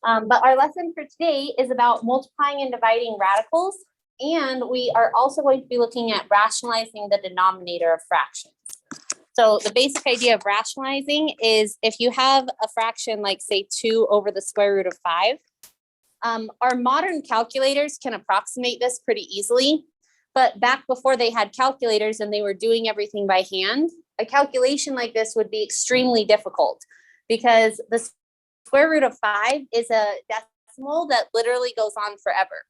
But our lesson for today is about multiplying and dividing radicals. And we are also going to be looking at rationalizing the denominator of fractions. So the basic idea of rationalizing is if you have a fraction like say 2 over the square root of 5, our modern calculators can approximate this pretty easily. But back before they had calculators and they were doing everything by hand, a calculation like this would be extremely difficult because the square root of 5 is a decimal that literally goes on forever.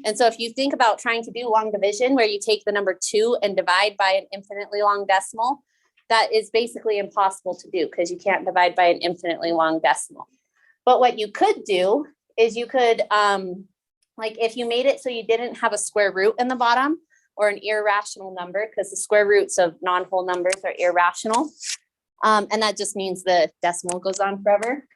And so if you think about trying to do long division where you take the number 2 and divide by an infinitely long decimal, that is basically impossible to do because you can't divide by an infinitely long decimal. But what you could do is you could, like if you made it so you didn't have a square root in the bottom or an irrational number, because the square roots of non-whole numbers are irrational. And that just means the decimal goes on forever.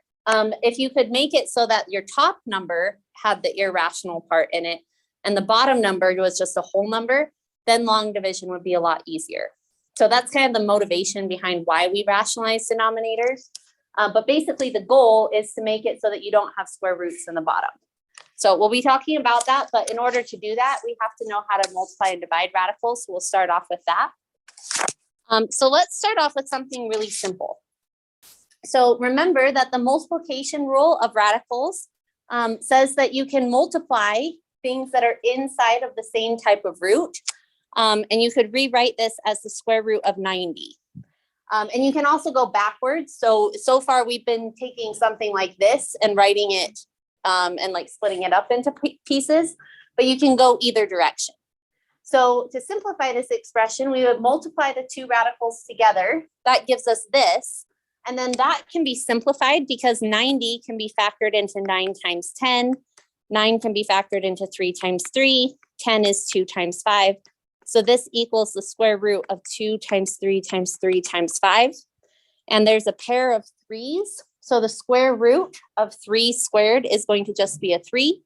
If you could make it so that your top number had the irrational part in it and the bottom number was just a whole number, then long division would be a lot easier. So that's kind of the motivation behind why we rationalize denominators. But basically the goal is to make it so that you don't have square roots in the bottom. So we'll be talking about that, but in order to do that, we have to know how to multiply and divide radicals. So we'll start off with that. So let's start off with something really simple. So remember that the multiplication rule of radicals says that you can multiply things that are inside of the same type of root. And you could rewrite this as the square root of 90. And you can also go backwards. So far we've been taking something like this and writing it and like splitting it up into pieces, but you can go either direction. So to simplify this expression, we would multiply the two radicals together. That gives us this. And then that can be simplified because 90 can be factored into 9 times 10. 9 can be factored into 3 times 3. 10 is 2 times 5. So this equals the square root of 2 times 3 times 3 times 5. And there's a pair of 3s. So the square root of 3 squared is going to just be a 3.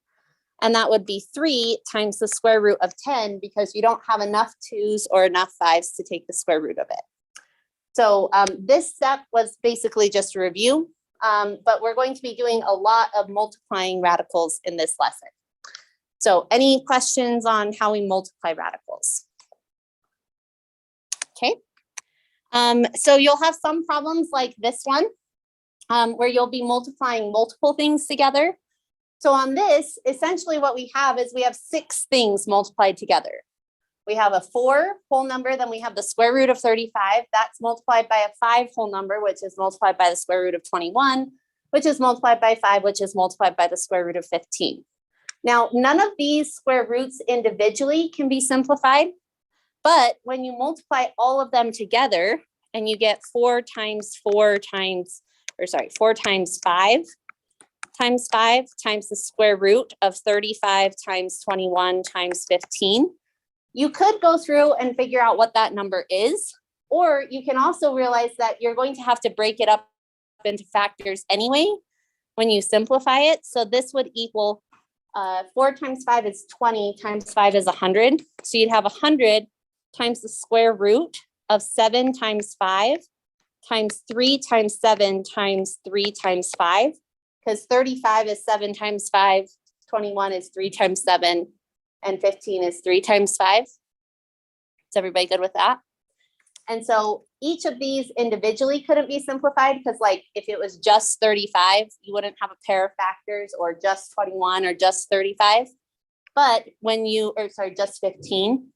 And that would be 3 times the square root of 10 because you don't have enough 2s or enough 5s to take the square root of it. So this step was basically just a review, but we're going to be doing a lot of multiplying radicals in this lesson. So any questions on how we multiply radicals? Okay. So you'll have some problems like this one, where you'll be multiplying multiple things together. So on this, essentially what we have is we have 6 things multiplied together. We have a 4 whole number, then we have the square root of 35. That's multiplied by a 5 whole number, which is multiplied by the square root of 21, which is multiplied by 5, which is multiplied by the square root of 15. Now, none of these square roots individually can be simplified, but when you multiply all of them together and you get 4 times 5 times 5 times the square root of 35 times 21 times 15, you could go through and figure out what that number is, or you can also realize that you're going to have to break it up into factors anyway when you simplify it. So this would equal 4 times 5 is 20 times 5 is 100. So you'd have 100 times the square root of 7 times 5 times 3 times 7 times 3 times 5, because 35 is 7 times 5, 21 is 3 times 7, and 15 is 3 times 5. Is everybody good with that? And so each of these individually couldn't be simplified because like if it was just 35, you wouldn't have a pair of factors, or just 21 or just 35. But when you, or sorry, just 15.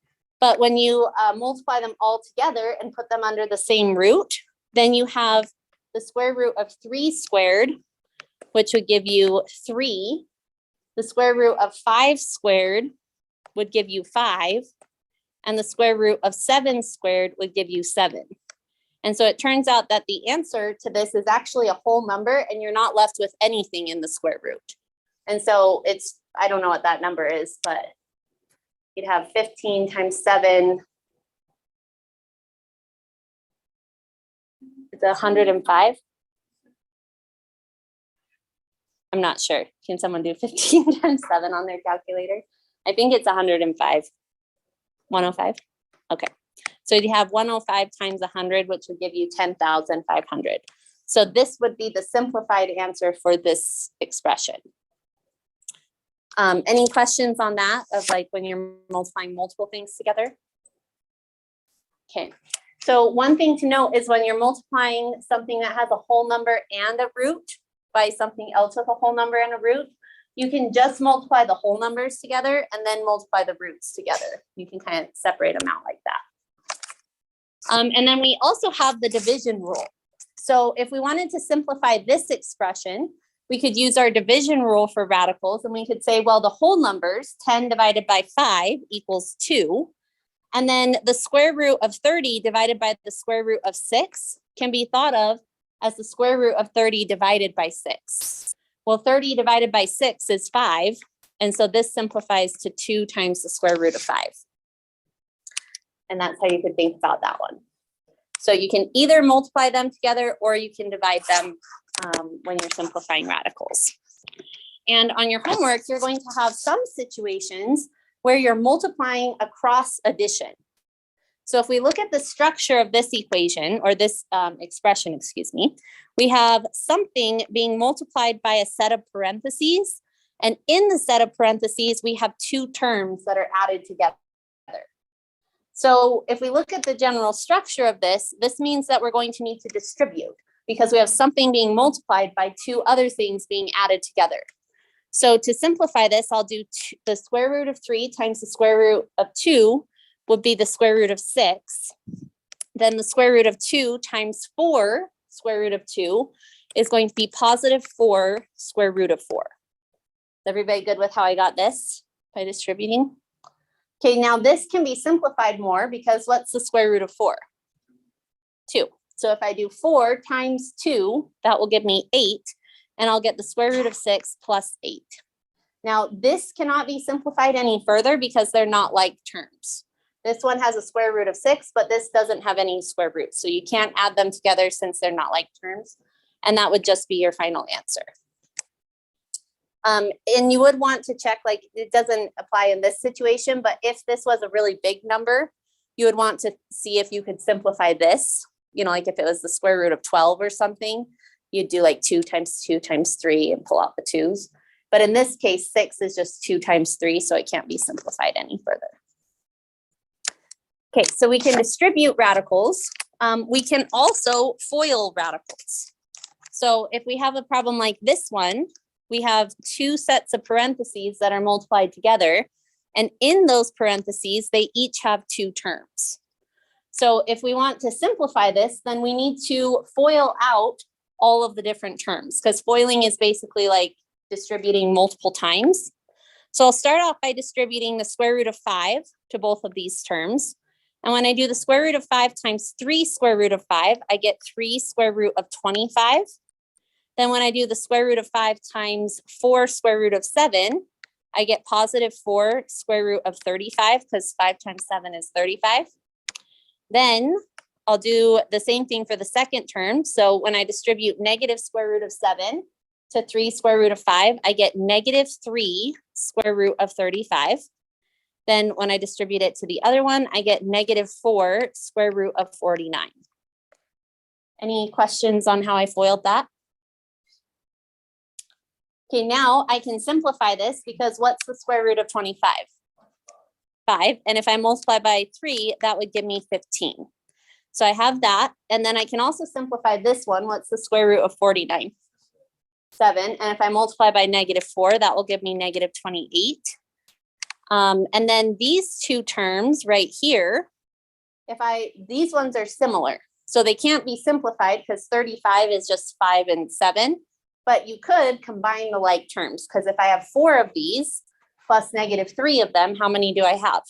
But when you multiply them all together and put them under the same root, then you have the square root of 3 squared, which would give you 3. The square root of 5 squared would give you 5. And the square root of 7 squared would give you 7. And so it turns out that the answer to this is actually a whole number, and you're not left with anything in the square root. And so it's, I don't know what that number is, but you'd have 15 times 7. It's 105. I'm not sure. Can someone do 15 times 7 on their calculator? I think it's 105. 105? Okay. So you have 105 times 100, which would give you 10,500. So this would be the simplified answer for this expression. Any questions on that of like when you're multiplying multiple things together? Okay, so one thing to note is when you're multiplying something that has a whole number and a root by something else with a whole number and a root, you can just multiply the whole numbers together and then multiply the roots together. You can kind of separate them out like that. And then we also have the division rule. So if we wanted to simplify this expression, we could use our division rule for radicals, and we could say, well, the whole numbers, 10 divided by 5 equals 2. And then the square root of 30 divided by the square root of 6 can be thought of as the square root of 30 divided by 6. Well, 30 divided by 6 is 5. And so this simplifies to 2 times the square root of 5. And that's how you could think about that one. So you can either multiply them together or you can divide them when you're simplifying radicals. And on your homework, you're going to have some situations where you're multiplying across addition. So if we look at the structure of this equation or this expression, excuse me, we have something being multiplied by a set of parentheses. And in the set of parentheses, we have 2 terms that are added together. So if we look at the general structure of this, this means that we're going to need to distribute because we have something being multiplied by 2 other things being added together. So to simplify this, I'll do the square root of 3 times the square root of 2 would be the square root of 6. Then the square root of 2 times 4 square root of 2 is going to be positive 4 square root of 4. Is everybody good with how I got this by distributing? Okay, now this can be simplified more because what's the square root of 4? 2. So if I do 4 times 2, that will give me 8, and I'll get the square root of 6 plus 8. Now this cannot be simplified any further because they're not like terms. This one has a square root of 6, but this doesn't have any square roots. So you can't add them together since they're not like terms. And that would just be your final answer. And you would want to check, like it doesn't apply in this situation, but if this was a really big number, you would want to see if you could simplify this, you know, like if it was the square root of 12 or something, you'd do like 2 times 2 times 3 and pull out the 2's. But in this case, 6 is just 2 times 3, so it can't be simplified any further. Okay, so we can distribute radicals. We can also FOIL radicals. So if we have a problem like this one, we have 2 sets of parentheses that are multiplied together. And in those parentheses, they each have 2 terms. So if we want to simplify this, then we need to FOIL out all of the different terms because FOILing is basically like distributing multiple times. So I'll start off by distributing the square root of 5 to both of these terms. And when I do the square root of 5 times 3 square root of 5, I get 3 square root of 25. Then when I do the square root of 5 times 4 square root of 7, I get positive 4 square root of 35 because 5 times 7 is 35. Then I'll do the same thing for the second term. So when I distribute negative square root of 7 to 3 square root of 5, I get negative 3 square root of 35. Then when I distribute it to the other one, I get negative 4 square root of 49. Any questions on how I FOILed that? Okay, now I can simplify this because what's the square root of 25? 5. And if I multiply by 3, that would give me 15. So I have that. And then I can also simplify this one. What's the square root of 49? 7. And if I multiply by negative 4, that will give me negative 28. And then these 2 terms right here, these ones are similar. So they can't be simplified because 35 is just 5 and 7. But you could combine the like terms because if I have 4 of these plus negative 3 of them, how many do I have?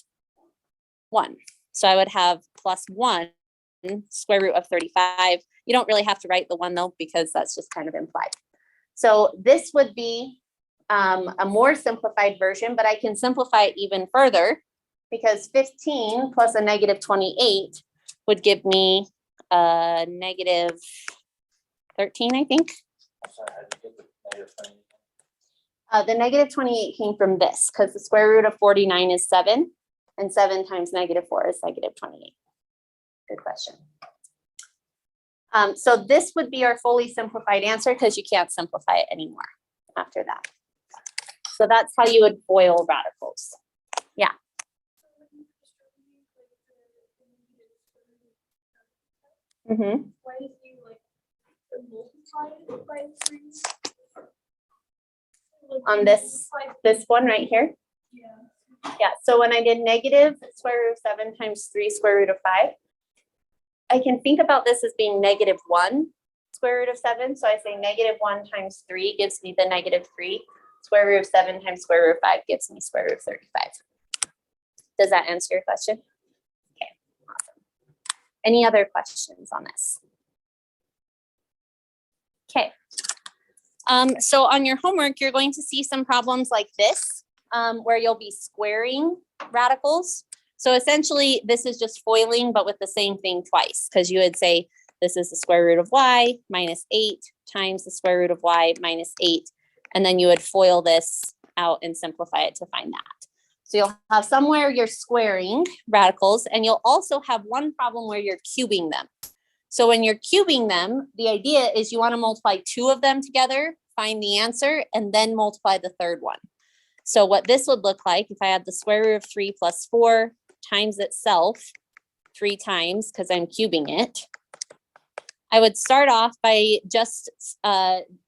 1. So I would have plus 1 square root of 35. You don't really have to write the 1 though, because that's just kind of implied. So this would be a more simplified version, but I can simplify it even further because 15 plus a negative 28 would give me a negative 13, I think. Sorry, how did you get the negative 20? The negative 28 came from this because the square root of 49 is 7 and 7 times negative 4 is negative 28. Good question. So this would be our fully simplified answer because you can't simplify it anymore after that. So that's how you would FOIL radicals. Yeah. Mm-hmm. Why did you like multiply it by 3? Like, On you this- multiply- This one right here. Yeah. Yeah, so when I did negative square root of 7 times 3 square root of 5, I can think about this as being negative 1 square root of 7. So I say negative 1 times 3 gives me the negative 3. Square root of 7 times square root of 5 gives me square root of 35. Does that answer your question? Okay, awesome. Any other questions on this? Okay. So on your homework, you're going to see some problems like this, where you'll be squaring radicals. So essentially, this is just foiling, but with the same thing twice, because you would say this is the square root of y minus 8 times the square root of y minus 8. And then you would FOIL this out and simplify it to find that. So you'll have somewhere you're squaring radicals, and you'll also have one problem where you're cubing them. So when you're cubing them, the idea is you want to multiply 2 of them together, find the answer, and then multiply the third one. So what this would look like if I had the square root of 3 plus 4 times itself 3 times, because I'm cubing it, I would start off by just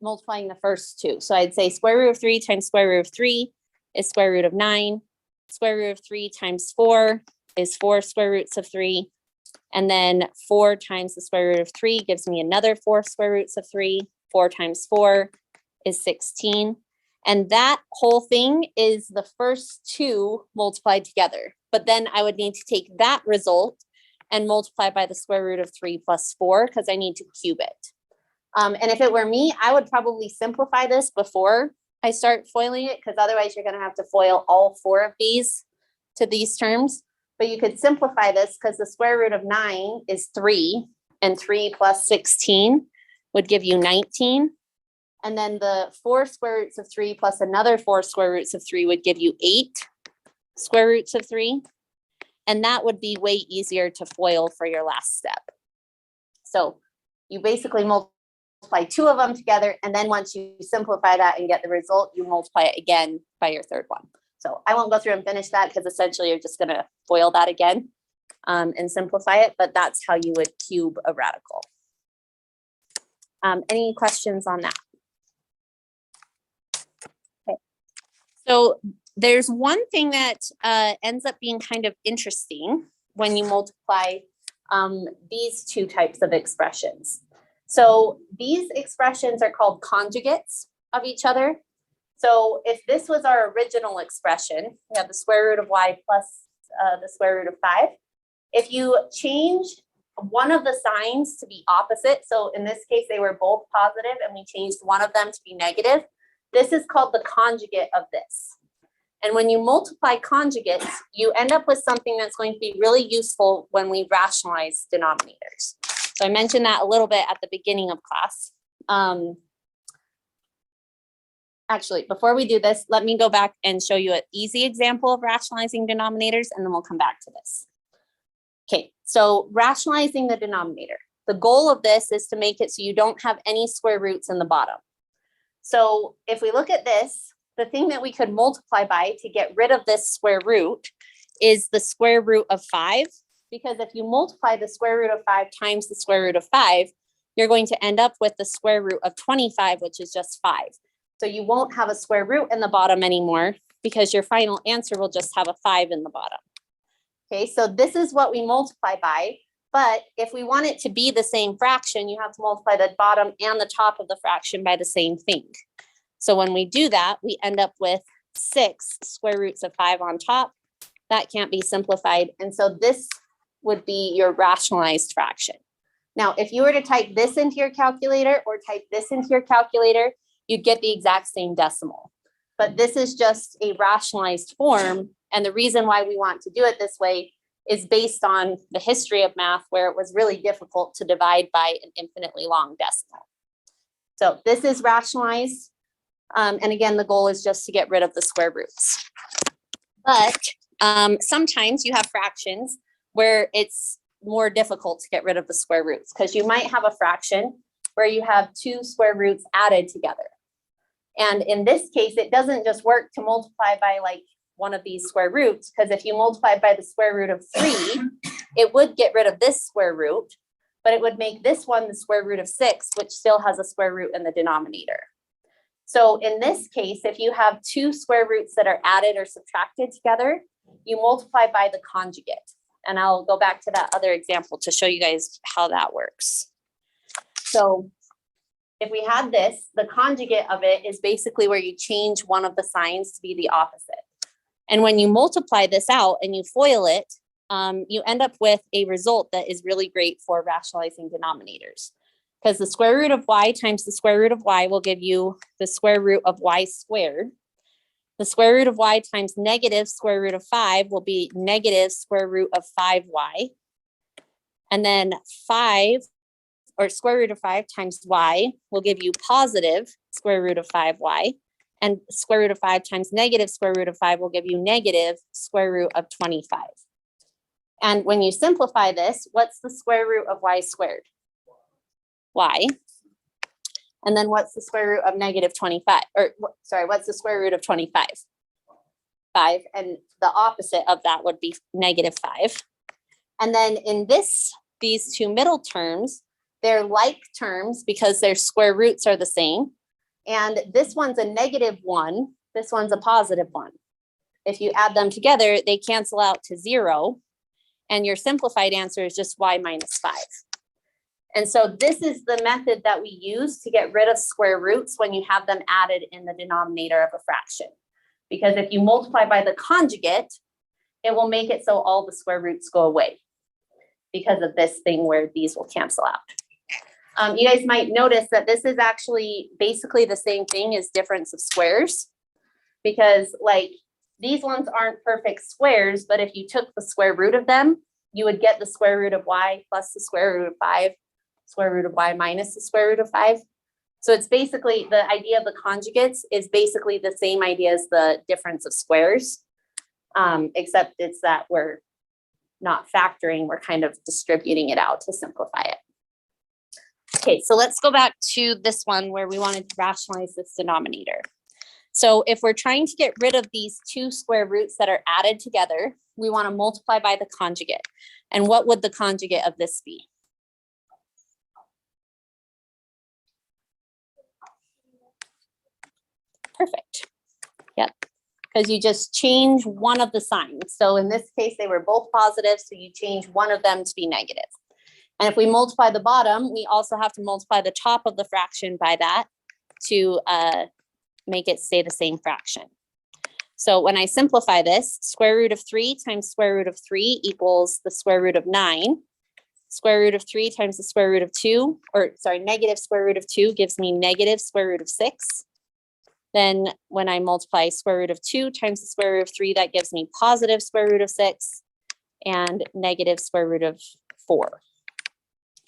multiplying the first 2. So I'd say square root of 3 times square root of 3 is square root of 9. Square root of 3 times 4 is 4 square roots of 3. And then 4 times the square root of 3 gives me another 4 square roots of 3. 4 times 4 is 16. And that whole thing is the first 2 multiplied together. But then I would need to take that result and multiply by the square root of 3 plus 4 because I need to cube it. And if it were me, I would probably simplify this before I start foiling it, because otherwise you're going to have to FOIL all 4 of these to these terms. But you could simplify this because the square root of 9 is 3, and 3 plus 16 would give you 19. And then the 4 square roots of 3 plus another 4 square roots of 3 would give you 8 square roots of 3. And that would be way easier to FOIL for your last step. So you basically multiply 2 of them together, and then once you simplify that and get the result, you multiply it again by your third one. So I won't go through and finish that because essentially you're just going to FOIL that again and simplify it, but that's how you would cube a radical. Any questions on that? Okay. So there's one thing that ends up being kind of interesting when you multiply these 2 types of expressions. So these expressions are called conjugates of each other. So if this was our original expression, we have the square root of y plus the square root of 5. If you change one of the signs to be opposite, so in this case, they were both positive and we changed one of them to be negative, this is called the conjugate of this. And when you multiply conjugates, you end up with something that's going to be really useful when we rationalize denominators. So I mentioned that a little bit at the beginning of class. Actually, before we do this, let me go back and show you an easy example of rationalizing denominators, and then we'll come back to this. Okay, so rationalizing the denominator. The goal of this is to make it so you don't have any square roots in the bottom. So if we look at this, the thing that we could multiply by to get rid of this square root is the square root of 5, because if you multiply the square root of 5 times the square root of 5, you're going to end up with the square root of 25, which is just 5. So you won't have a square root in the bottom anymore because your final answer will just have a 5 in the bottom. Okay, so this is what we multiply by, but if we want it to be the same fraction, you have to multiply the bottom and the top of the fraction by the same thing. So when we do that, we end up with 6 square roots of 5 on top. That can't be simplified. And so this would be your rationalized fraction. Now, if you were to type this into your calculator or type this into your calculator, you'd get the exact same decimal. But this is just a rationalized form. And the reason why we want to do it this way is based on the history of math, where it was really difficult to divide by an infinitely long decimal. So this is rationalized. And again, the goal is just to get rid of the square roots. But sometimes you have fractions where it's more difficult to get rid of the square roots, because you might have a fraction where you have 2 square roots added together. And in this case, it doesn't just work to multiply by like one of these square roots, because if you multiply by the square root of 3, it would get rid of this square root, but it would make this one the square root of 6, which still has a square root in the denominator. So in this case, if you have two square roots that are added or subtracted together, you multiply by the conjugate. And I'll go back to that other example to show you guys how that works. So if we had this, the conjugate of it is basically where you change one of the signs to be the opposite. And when you multiply this out and you FOIL it, you end up with a result that is really great for rationalizing denominators. Because the square root of y times the square root of y will give you the square root of y squared. The square root of y times negative square root of 5 will be negative square root of 5y. And then 5, or square root of 5 times y will give you positive square root of 5y. And square root of 5 times negative square root of 5 will give you negative square root of 25. And when you simplify this, what's the square root of y squared? Y. And then what's the square root of negative 25? Or sorry, what's the square root of 25? 5. And the opposite of that would be negative 5. And then in these two middle terms, they're like terms because their square roots are the same. And this one's a negative 1. This one's a positive 1. If you add them together, they cancel out to 0. And your simplified answer is just y minus 5. And so this is the method that we use to get rid of square roots when you have them added in the denominator of a fraction. Because if you multiply by the conjugate, it will make it so all the square roots go away because of this thing where these will cancel out. You guys might notice that this is actually basically the same thing as difference of squares, because like these ones aren't perfect squares, but if you took the square root of them, you would get the square root of y plus the square root of 5, square root of y minus the square root of 5. So it's basically the idea of the conjugates is basically the same idea as the difference of squares, except it's that we're not factoring, we're kind of distributing it out to simplify it. Okay, so let's go back to this one where we wanted to rationalize this denominator. So if we're trying to get rid of these two square roots that are added together, we want to multiply by the conjugate. And what would the conjugate of this be? Perfect. Yep. Because you just change one of the signs. So in this case, they were both positive, so you change one of them to be negative. And if we multiply the bottom, we also have to multiply the top of the fraction by that to make it stay the same fraction. So when I simplify this, square root of 3 times square root of 3 equals the square root of 9. Square root of 3 times the square root of 2, or sorry, negative square root of 2 gives me negative square root of 6. Then when I multiply square root of 2 times the square root of 3, that gives me positive square root of 6 and negative square root of 4.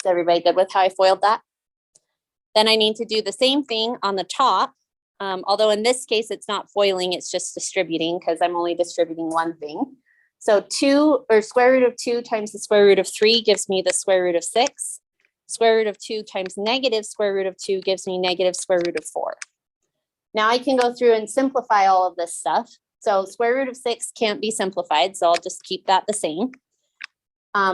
Is everybody good with how I FOILed that? Then I need to do the same thing on the top. Although in this case, it's not FOILing, it's just distributing because I'm only distributing one thing. So 2 or square root of 2 times the square root of 3 gives me the square root of 6. Square root of 2 times negative square root of 2 gives me negative square root of 4. Now I can go through and simplify all of this stuff. So square root of 6 can't be simplified, so I'll just keep that the same.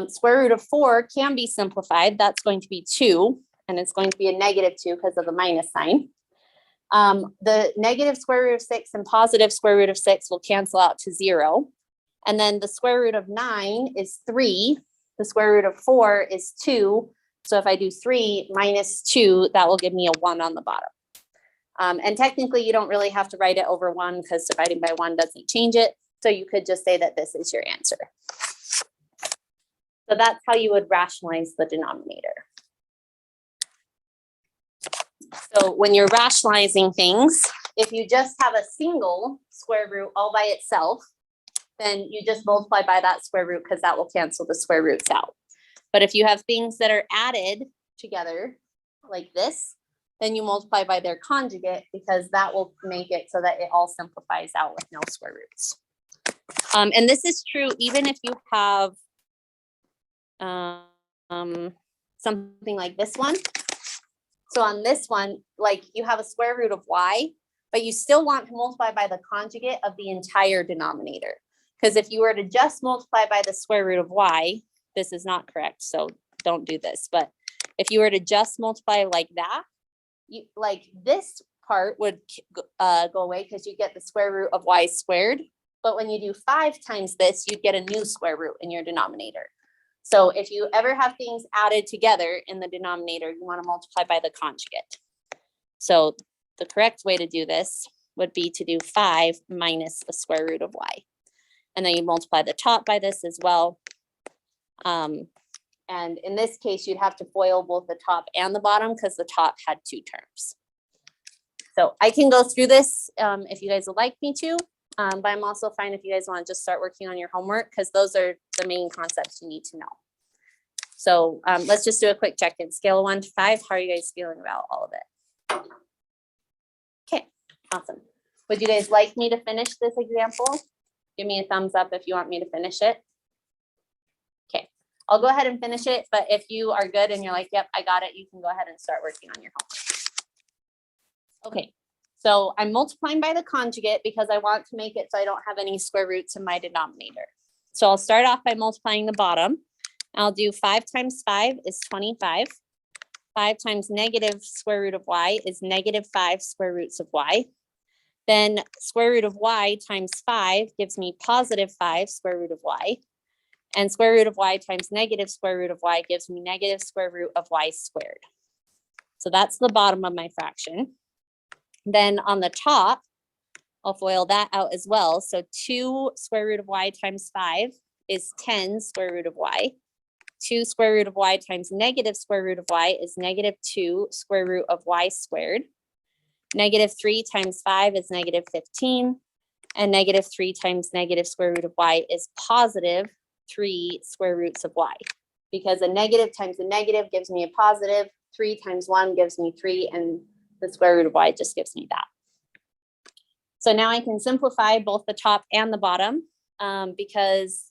Square root of 4 can be simplified. That's going to be 2, and it's going to be a negative 2 because of the minus sign. The negative square root of 6 and positive square root of 6 will cancel out to 0. And then the square root of 9 is 3. The square root of 4 is 2. So if I do 3 minus 2, that will give me a 1 on the bottom. And technically, you don't really have to write it over 1 because dividing by 1 doesn't change it. So you could just say that this is your answer. So that's how you would rationalize the denominator. So when you're rationalizing things, if you just have a single square root all by itself, then you just multiply by that square root because that will cancel the square roots out. But if you have things that are added together like this, then you multiply by their conjugate because that will make it so that it all simplifies out with no square roots. And this is true even if you have something like this one. So on this one, like you have a square root of y, but you still want to multiply by the conjugate of the entire denominator. Because if you were to just multiply by the square root of y, this is not correct, so don't do this. But if you were to just multiply like that, you like this part would go away because you get the square root of y squared. But when you do 5 times this, you get a new square root in your denominator. So if you ever have things added together in the denominator, you want to multiply by the conjugate. So the correct way to do this would be to do 5 minus the square root of y. And then you multiply the top by this as well. And in this case, you'd have to FOIL both the top and the bottom because the top had 2 terms. So I can go through this if you guys would like me to, but I'm also fine if you guys want to just start working on your homework because those are the main concepts you need to know. So let's just do a quick check-in. Scale of 1 to 5, how are you guys feeling about all of it? Okay, awesome. Would you guys like me to finish this example? Give me a thumbs up if you want me to finish it. Okay, I'll go ahead and finish it, but if you are good and you're like, yep, I got it, you can go ahead and start working on your homework. Okay, so I'm multiplying by the conjugate because I want to make it so I don't have any square roots in my denominator. So I'll start off by multiplying the bottom. I'll do 5 times 5 is 25. 5 times negative square root of y is negative 5 square roots of y. Then square root of y times 5 gives me positive 5 square root of y. And square root of y times negative square root of y gives me negative square root of y squared. So that's the bottom of my fraction. Then on the top, I'll FOIL that out as well. So 2 square root of y times 5 is 10 square root of y. 2 square root of y times negative square root of y is negative 2 square root of y squared. Negative 3 times 5 is negative 15. And negative 3 times negative square root of y is positive 3 square roots of y. Because a negative times a negative gives me a positive. 3 times 1 gives me 3. And the square root of y just gives me that. So now I can simplify both the top and the bottom because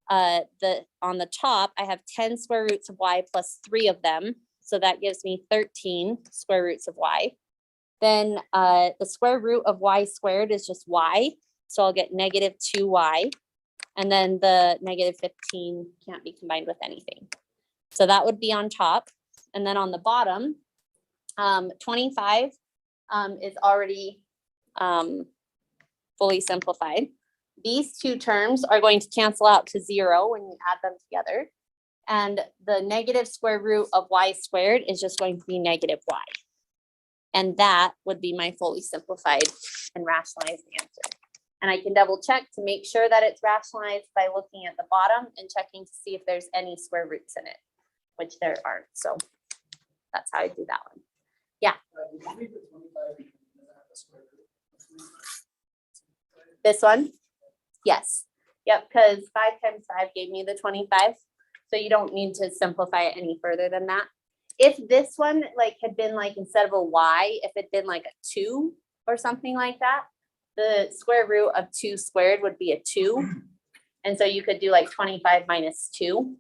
on the top, I have 10 square roots of y plus 3 of them. So that gives me 13 square roots of y. Then the square root of y squared is just y. So I'll get negative 2y. And then the negative 15 can't be combined with anything. So that would be on top. And then on the bottom, 25 is already fully simplified. These 2 terms are going to cancel out to 0 when you add them together. And the negative square root of y squared is just going to be negative y. And that would be my fully simplified and rationalized answer. And I can double check to make sure that it's rationalized by looking at the bottom and checking to see if there's any square roots in it, which there aren't. So that's how I do that one. Yeah. This one? Yes. Yep, because 5 times 5 gave me the 25. So you don't need to simplify it any further than that. If this one like had been like instead of a y, if it'd been like a 2 or something like that, the square root of 2 squared would be a 2. And so you could do like 25 minus 2.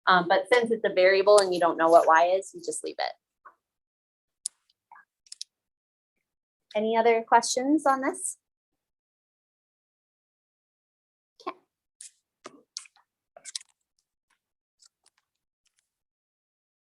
But since it's a variable and you don't know what y is, you just leave it. Any other questions on this?